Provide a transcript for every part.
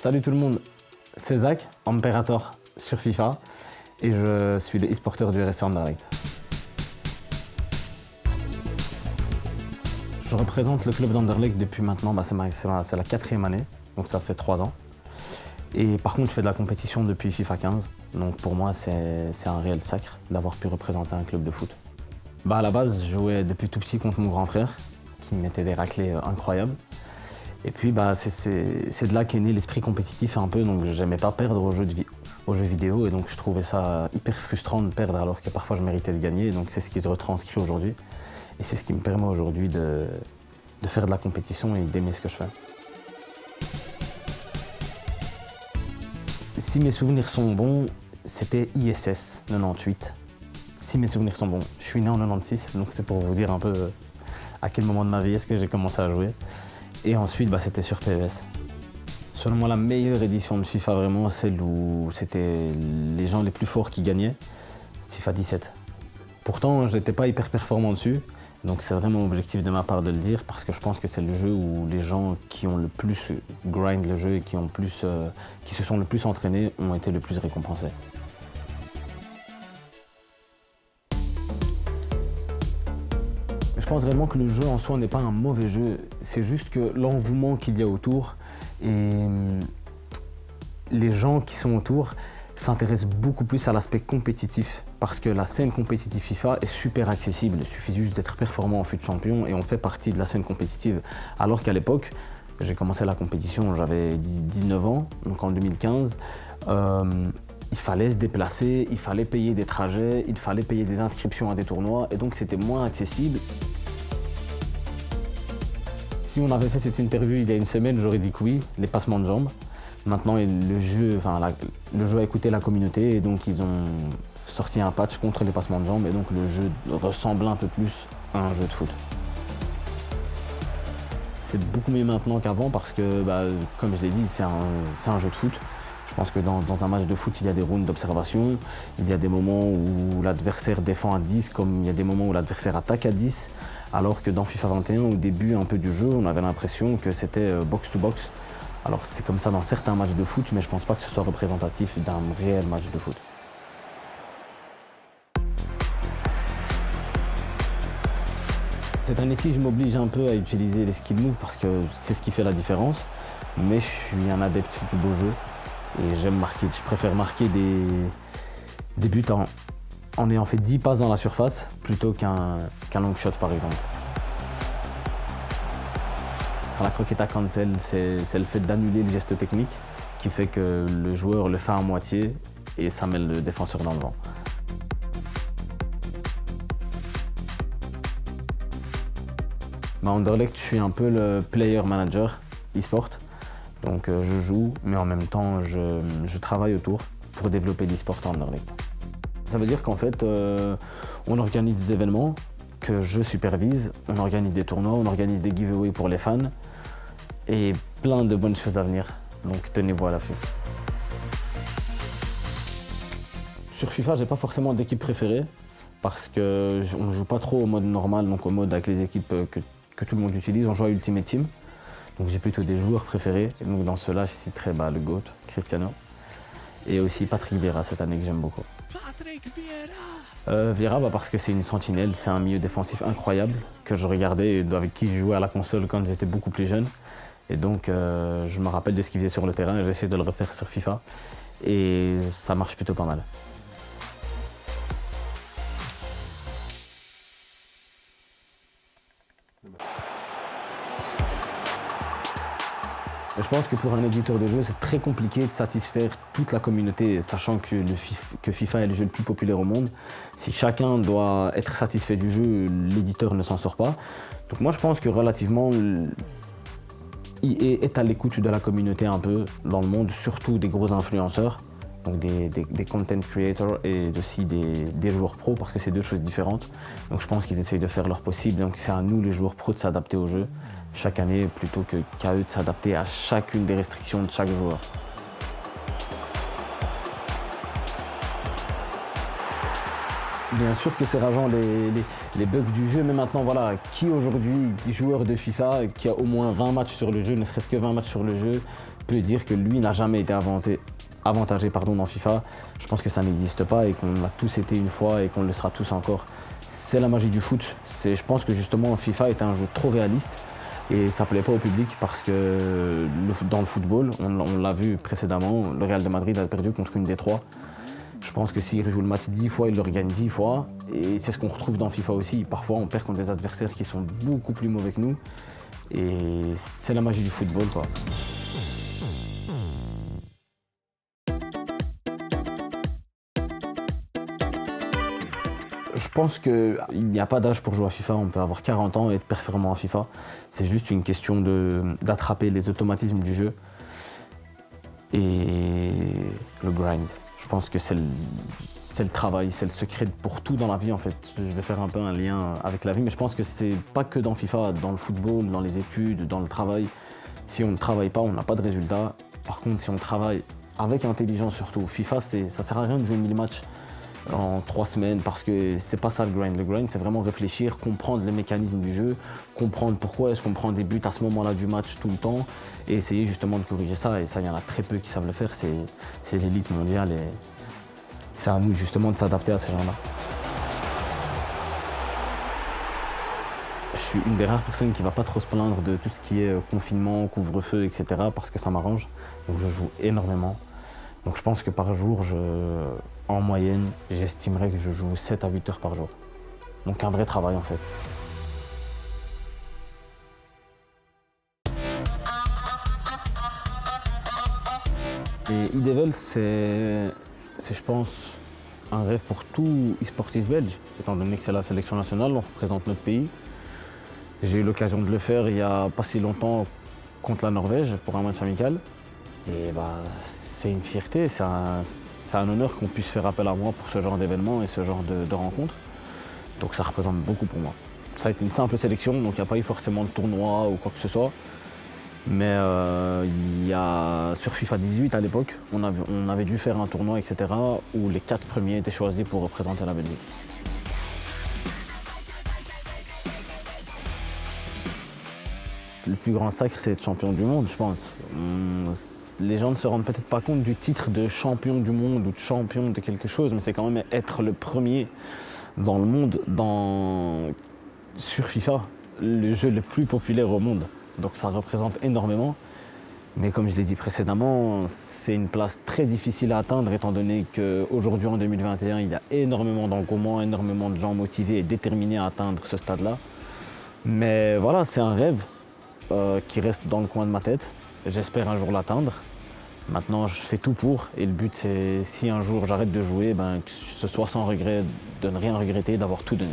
Salut tout le monde, c'est Zach, Imperator sur FIFA et je suis le e-sporteur du RSC Anderlecht. Je représente le club d'Anderlecht depuis maintenant, c'est la 4e année, donc ça fait 3 ans. Et par contre, je fais de la compétition depuis FIFA 15, donc pour moi c'est un réel sacre d'avoir pu représenter un club de foot. À la base, je jouais depuis tout petit contre mon grand frère, qui me mettait des raclées incroyables. Et puis c'est de là qu'est né l'esprit compétitif un peu, donc j'aimais pas perdre aux jeux vidéo et donc je trouvais ça hyper frustrant de perdre alors que parfois je méritais de gagner, donc c'est ce qui se retranscrit aujourd'hui. Et c'est ce qui me permet aujourd'hui de faire de la compétition et d'aimer ce que je fais. Si mes souvenirs sont bons, c'était ISS 98. Si mes souvenirs sont bons, je suis né en 96, donc c'est pour vous dire un peu à quel moment de ma vie est-ce que j'ai commencé à jouer. Et ensuite, c'était sur PES. Selon moi, la meilleure édition de FIFA, vraiment, celle où c'était les gens les plus forts qui gagnaient, FIFA 17. Pourtant, je n'étais pas hyper performant dessus, donc c'est vraiment objectif de ma part de le dire, parce que je pense que c'est le jeu où les gens qui ont le plus grind le jeu et qui se sont le plus entraînés ont été le plus récompensés. Je pense réellement que le jeu en soi n'est pas un mauvais jeu, c'est juste que l'engouement qu'il y a autour et les gens qui sont autour s'intéressent beaucoup plus à l'aspect compétitif parce que la scène compétitive FIFA est super accessible, il suffit juste d'être performant en FUT champion et on fait partie de la scène compétitive. Alors qu'à l'époque, j'ai commencé la compétition, j'avais 19 ans, donc en 2015, il fallait se déplacer, il fallait payer des trajets, il fallait payer des inscriptions à des tournois et donc c'était moins accessible. Si on avait fait cette interview il y a une semaine, j'aurais dit que oui, les passements de jambes. Maintenant, le jeu a écouté la communauté et donc ils ont sorti un patch contre les passements de jambes et donc le jeu ressemble un peu plus à un jeu de foot. C'est beaucoup mieux maintenant qu'avant parce que, comme je l'ai dit, c'est un jeu de foot. Je pense que dans un match de foot, il y a des rounds d'observation, il y a des moments où l'adversaire défend à 10, comme il y a des moments où l'adversaire attaque à 10, alors que dans FIFA 21, au début un peu du jeu, on avait l'impression que c'était box-to-box. Alors c'est comme ça dans certains matchs de foot, mais je ne pense pas que ce soit représentatif d'un réel match de foot. Cette année-ci, je m'oblige un peu à utiliser les skill moves parce que c'est ce qui fait la différence, mais je suis un adepte du beau jeu. Et j'aime marquer, je préfère marquer des buts en ayant fait 10 passes dans la surface plutôt qu'un long shot par exemple. La croqueta cancel, c'est le fait d'annuler le geste technique qui fait que le joueur le fait à moitié et ça met le défenseur dans le vent. Anderlecht, je suis un peu le player manager e-sport. Donc je joue, mais en même temps je travaille autour pour développer l'e-sport en Anderlecht. Ça veut dire qu'en fait, on organise des événements que je supervise, on organise des tournois, on organise des giveaways pour les fans et plein de bonnes choses à venir. Donc tenez-vous à l'affût. Sur FIFA, j'ai pas forcément d'équipe préférée parce qu'on ne joue pas trop au mode normal, donc au mode avec les équipes que tout le monde utilise, on joue à Ultimate Team. Donc j'ai plutôt des joueurs préférés. Donc dans ceux-là, je citerai le GOAT, Cristiano. Et aussi Patrick Vieira cette année que j'aime beaucoup. Patrick Vieira Vieira, parce que c'est une sentinelle, c'est un milieu défensif incroyable que je regardais et avec qui je jouais à la console quand j'étais beaucoup plus jeune. Et donc je me rappelle de ce qu'il faisait sur le terrain et j'essaie de le refaire sur FIFA. Et ça marche plutôt pas mal. Je pense que pour un éditeur de jeu, c'est très compliqué de satisfaire toute la communauté, sachant que FIFA est le jeu le plus populaire au monde. Si chacun doit être satisfait du jeu, l'éditeur ne s'en sort pas. Donc moi je pense que relativement, EA est à l'écoute de la communauté un peu dans le monde, surtout des gros influenceurs, donc des content creators et aussi des joueurs pros, parce que c'est deux choses différentes. Donc je pense qu'ils essayent de faire leur possible, donc c'est à nous les joueurs pros de s'adapter au jeu chaque année plutôt qu'à eux de s'adapter à chacune des restrictions de chaque joueur. Bien sûr que c'est rageant les bugs du jeu, mais maintenant voilà, qui aujourd'hui, joueur de FIFA, qui a au moins 20 matchs sur le jeu, ne serait-ce que 20 matchs sur le jeu, peut dire que lui n'a jamais été avantagé dans FIFA. Je pense que ça n'existe pas et qu'on l'a tous été une fois et qu'on le sera tous encore. C'est la magie du foot. Je pense que justement FIFA est un jeu trop réaliste et ça ne plaît pas au public parce que dans le football, on l'a vu précédemment, le Real de Madrid a perdu contre une des trois. Je pense que s'il rejoue le match 10 fois, il le regagne 10 fois. Et c'est ce qu'on retrouve dans FIFA aussi. Parfois, on perd contre des adversaires qui sont beaucoup plus mauvais que nous. Et c'est la magie du football, quoi. Je pense qu'il n'y a pas d'âge pour jouer à FIFA. On peut avoir 40 ans et être performant à FIFA. C'est juste une question d'attraper les automatismes du jeu et le grind. Je pense que c'est le travail, c'est le secret pour tout dans la vie en fait. Je vais faire un peu un lien avec la vie, mais je pense que c'est pas que dans FIFA, dans le football, dans les études, dans le travail. Si on ne travaille pas, on n'a pas de résultat. Par contre, si on travaille avec intelligence surtout, FIFA, ça sert à rien de jouer 1000 matchs en 3 semaines parce que c'est pas ça le grind. Le grind, c'est vraiment réfléchir, comprendre les mécanismes du jeu, comprendre pourquoi est-ce qu'on prend des buts à ce moment-là du match tout le temps et essayer justement de corriger ça. Et ça, il y en a très peu qui savent le faire. C'est l'élite mondiale et c'est à nous justement de s'adapter à ces gens-là. Je suis une des rares personnes qui ne va pas trop se plaindre de tout ce qui est confinement, couvre-feu, etc. parce que ça m'arrange. Donc je joue énormément. Donc je pense que par jour, en moyenne, j'estimerais que je joue 7 à 8 heures par jour. Donc un vrai travail en fait. Et e-Devil, c'est je pense un rêve pour tout e-sportif belge, étant donné que c'est la sélection nationale, on représente notre pays. J'ai eu l'occasion de le faire il n'y a pas si longtemps contre la Norvège pour un match amical. Et c'est une fierté, c'est un honneur qu'on puisse faire appel à moi pour ce genre d'événement et ce genre de rencontres. Donc ça représente beaucoup pour moi. Ça a été une simple sélection, donc il n'y a pas eu forcément de tournoi ou quoi que ce soit. Mais sur FIFA 18 à l'époque, on avait dû faire un tournoi, etc. où les 4 premiers étaient choisis pour représenter la Belgique. Le plus grand sacre, c'est être champion du monde, je pense. Les gens ne se rendent peut-être pas compte du titre de champion du monde ou de champion de quelque chose, mais c'est quand même être le premier dans le monde sur FIFA, le jeu le plus populaire au monde. Donc ça représente énormément. Mais comme je l'ai dit précédemment, c'est une place très difficile à atteindre étant donné qu'aujourd'hui en 2021, il y a énormément d'engouement, énormément de gens motivés et déterminés à atteindre ce stade-là. Mais voilà, c'est un rêve qui reste dans le coin de ma tête. J'espère un jour l'atteindre. Maintenant, je fais tout pour et le but, c'est si un jour j'arrête de jouer, que ce soit sans regret, de ne rien regretter, d'avoir tout donné.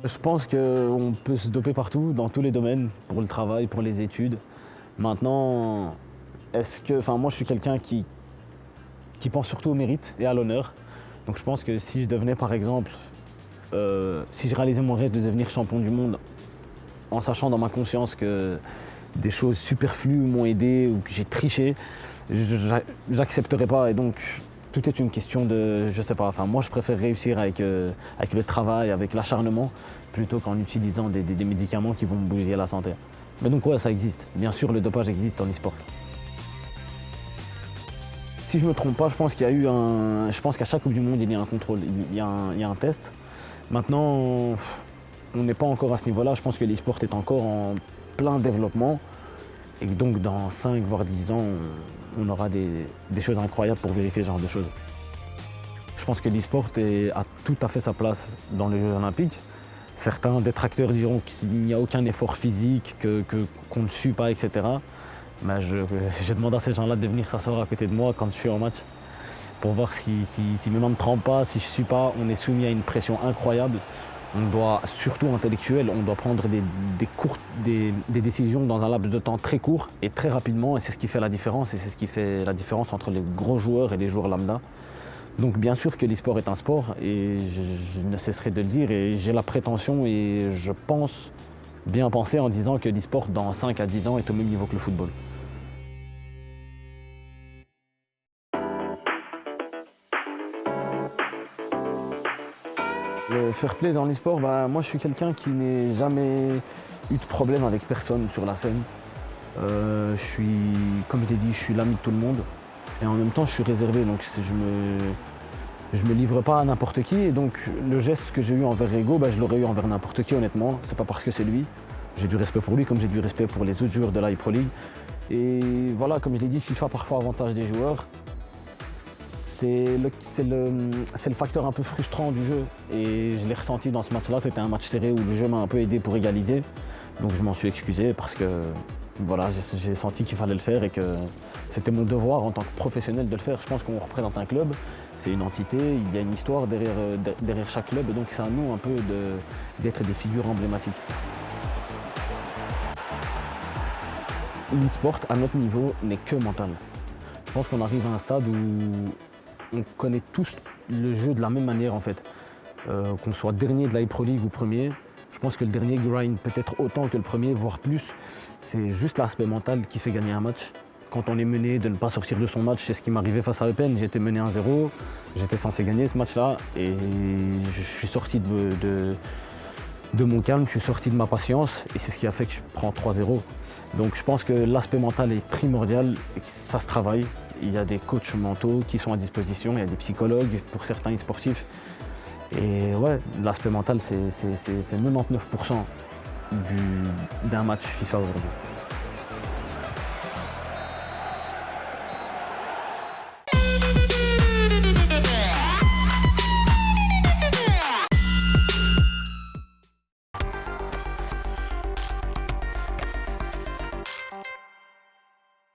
Je pense qu'on peut se doper partout, dans tous les domaines, pour le travail, pour les études. Maintenant, moi je suis quelqu'un qui pense surtout au mérite et à l'honneur. Donc je pense que si je devenais par exemple, si je réalisais mon rêve de devenir champion du monde, en sachant dans ma conscience que des choses superflues m'ont aidé ou que j'ai triché, j'accepterais pas. Et donc tout est une question de, je sais pas, moi je préfère réussir avec le travail, avec l'acharnement, plutôt qu'en utilisant des médicaments qui vont me bousiller la santé. Mais donc ouais, ça existe. Bien sûr, le dopage existe en e-sport. Si je ne me trompe pas, je pense qu'à chaque Coupe du Monde, il y a un contrôle, il y a un test. Maintenant, on n'est pas encore à ce niveau-là. Je pense que l'e-sport est encore en plein développement. Et donc dans 5 voire 10 ans, on aura des choses incroyables pour vérifier ce genre de choses. Je pense que l'e-sport a tout à fait sa place dans les Jeux Olympiques. Certains détracteurs diront qu'il n'y a aucun effort physique, qu'on ne sue pas, etc. Mais je demande à ces gens-là de venir s'asseoir à côté de moi quand je suis en match pour voir si mes mains ne trempent pas, si je ne suis pas. On est soumis à une pression incroyable. On doit, surtout intellectuelle, on doit prendre des décisions dans un laps de temps très court et très rapidement. Et c'est ce qui fait la différence. Et c'est ce qui fait la différence entre les gros joueurs et les joueurs lambda. Donc bien sûr que l'e-sport est un sport et je ne cesserai de le dire. Et j'ai la prétention et je pense bien penser en disant que l'e-sport dans 5 à 10 ans est au même niveau que le football. fair play dans l'e-sport, moi je suis quelqu'un qui n'ai jamais eu de problème avec personne sur la scène. Comme je t'ai dit, je suis l'ami de tout le monde. Et en même temps, je suis réservé, donc je me livre pas à n'importe qui. Et donc le geste que j'ai eu envers Ego, je l'aurais eu envers n'importe qui honnêtement. C'est pas parce que c'est lui. J'ai du respect pour lui comme j'ai du respect pour les autres joueurs de la Pro League. Et voilà, comme je l'ai dit, FIFA parfois avantage des joueurs. C'est le facteur un peu frustrant du jeu. Et je l'ai ressenti dans ce match-là. C'était un match serré où le jeu m'a un peu aidé pour égaliser. Donc je m'en suis excusé parce que voilà, j'ai senti qu'il fallait le faire et que c'était mon devoir en tant que professionnel de le faire. Je pense qu'on représente un club, c'est une entité, il y a une histoire derrière chaque club et donc c'est à nous un peu d'être des figures emblématiques. L'e-sport à notre niveau n'est que mental. Je pense qu'on arrive à un stade où on connaît tous le jeu de la même manière en fait. Qu'on soit dernier de la Pro League ou premier, je pense que le dernier grind peut-être autant que le premier, voire plus. C'est juste l'aspect mental qui fait gagner un match. Quand on est mené, de ne pas sortir de son match, c'est ce qui m'arrivait face à Eupen. J'étais mené 1-0, j'étais censé gagner ce match-là et je suis sorti de mon calme, je suis sorti de ma patience et c'est ce qui a fait que je prends 3-0. Donc je pense que l'aspect mental est primordial et que ça se travaille. Il y a des coachs mentaux qui sont à disposition, il y a des psychologues pour certains e-sportifs. Et ouais, l'aspect mental, c'est 99% d'un match FIFA aujourd'hui.